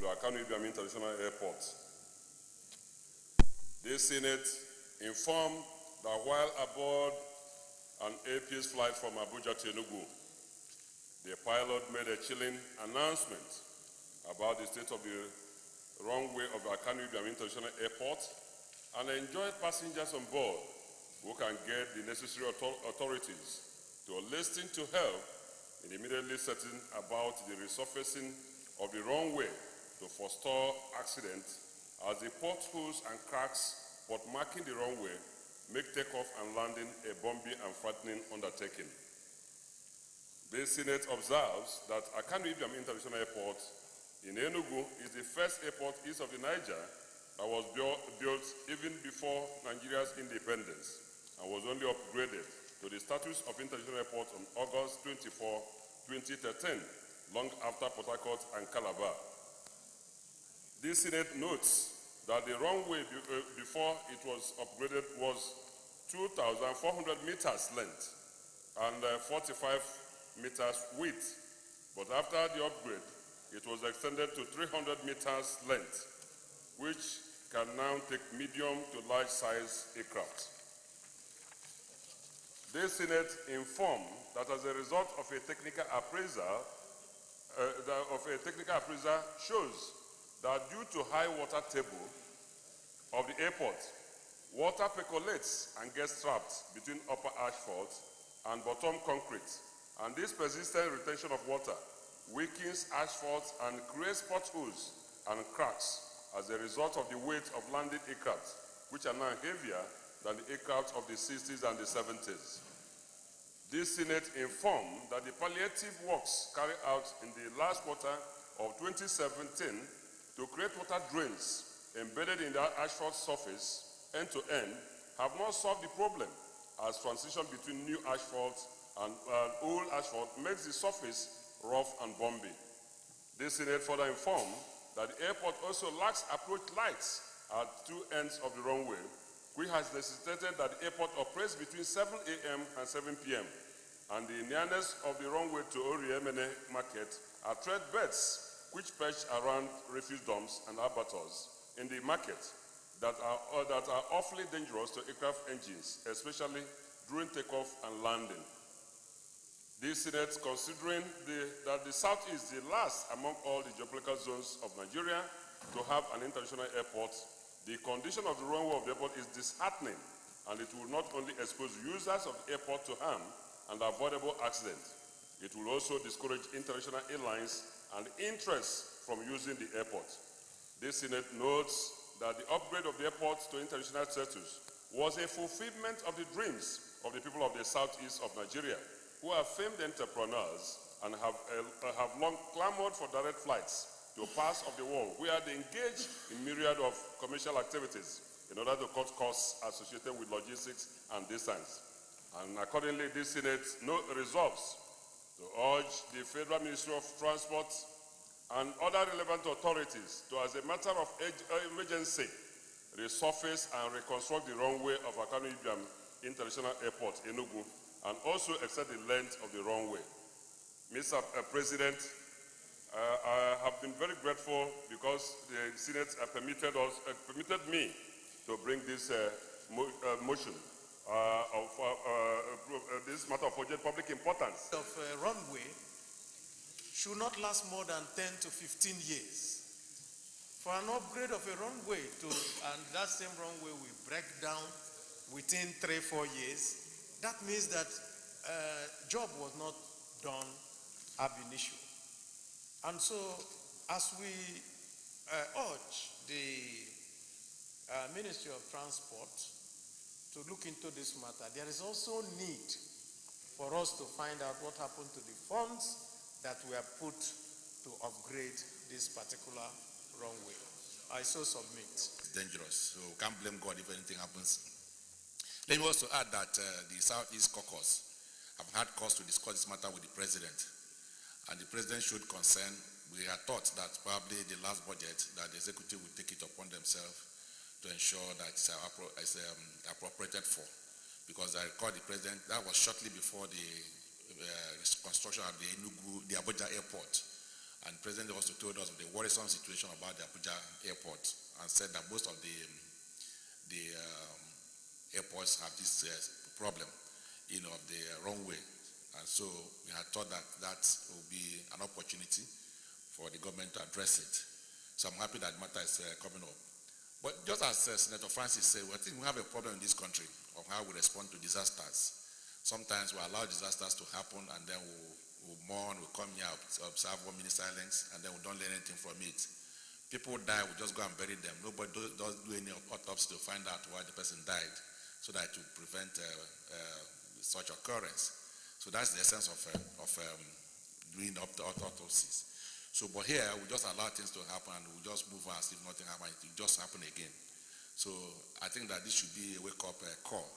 the Akanu Ibiam International Airport. This Senate informed that while aboard an AP's flight from Abuja to Enugu, the pilot made a chilling announcement about the state of the runway of the Akanu Ibiam International Airport and enjoined passengers on board who can get the necessary authorities to listen to help in immediately setting about the resurfacing of the runway to forestall accidents as the potholes and cracks but marking the runway make takeoff and landing a bumpy and frightening undertaking. The Senate observes that Akanu Ibiam International Airport in Enugu is the first airport east of the Niger that was built even before Nigeria's independence and was only upgraded to the status of international airport on August 24, 2013, long after Port Harcourt and Calabar. The Senate notes that the runway before it was upgraded was 2,400 meters length and 45 meters width, but after the upgrade, it was extended to 300 meters length, which can now take medium to large size aircraft. The Senate informed that as a result of a technical appraisal, shows that due to high water table of the airport, water percolates and gets trapped between upper asphalt and bottom concrete, and this persistent retention of water weakens asphalt and creates potholes and cracks as a result of the weight of landing aircraft, which are now heavier than the aircraft of the 60s and the 70s. This Senate informed that the palliative works carried out in the last quarter of 2017 to create water drains embedded in the asphalt surface end to end have not solved the problem, as transition between new asphalt and old asphalt makes the surface rough and bumpy. This Senate further informed that the airport also lacks approach lights at two ends of the runway, which has necessitated that the airport operates between 7 a.m. and 7 p.m. and the nearness of the runway to Oriemene Market are trade beds which perch around refuse dumps and abattoirs in the market that are awfully dangerous to aircraft engines, especially during takeoff and landing. This Senate, considering that the South is the last among all the geopolitical zones of Nigeria to have an international airport, the condition of the runway of the airport is disheartening, and it will not only expose users of the airport to harm and avoidable accidents, it will also discourage international airlines and interest from using the airport. This Senate notes that the upgrade of the airport to international status was a fulfillment of the dreams of the people of the southeast of Nigeria, who are famed entrepreneurs and have long clamored for direct flights to parts of the world where they engage in myriad of commercial activities in order to cut costs associated with logistics and distance. And accordingly, this Senate resolves to urge the Federal Ministry of Transport and other relevant authorities to, as a matter of emergency, resurface and reconstruct the runway of Akanu Ibiam International Airport, Enugu, and also extend the length of the runway. Mr. President, I have been very grateful because the Senate permitted me to bring this motion of this matter of urgent public importance. Of a runway should not last more than 10 to 15 years. For an upgrade of a runway and that same runway will break down within 3-4 years, that means that job was not done ab initio. And so, as we urge the Ministry of Transport to look into this matter, there is also need for us to find out what happened to the funds that were put to upgrade this particular runway. I so submit. It's dangerous, so we can't blame God if anything happens. Let me also add that the Southeast Caucus have had cause to discuss this matter with the President, and the President should concern. We had thought that probably the last budget that the executive would take it upon themselves to ensure that it's appropriated for, because I recall the President, that was shortly before the construction of the Enugu, the Abuja airport, And the President also told us of the worrisome situation about the Abuja airport and said that most of the airports have this problem, of the runway. And so we had thought that that will be an opportunity for the government to address it. So I'm happy that matter is coming up. But just as Senator Francis said, I think we have a problem in this country of how we respond to disasters. Sometimes we allow disasters to happen and then we'll mourn, we'll come here, observe 1 minute silence, and then we don't learn anything from it. People die, we just go and bury them. Nobody does do any autopsy to find out why the person died, so that to prevent such occurrence. So that's the essence of doing autopsies. So, but here we just allow things to happen and we just move on as if nothing happened. It will just happen again. So I think that this should be a wake-up call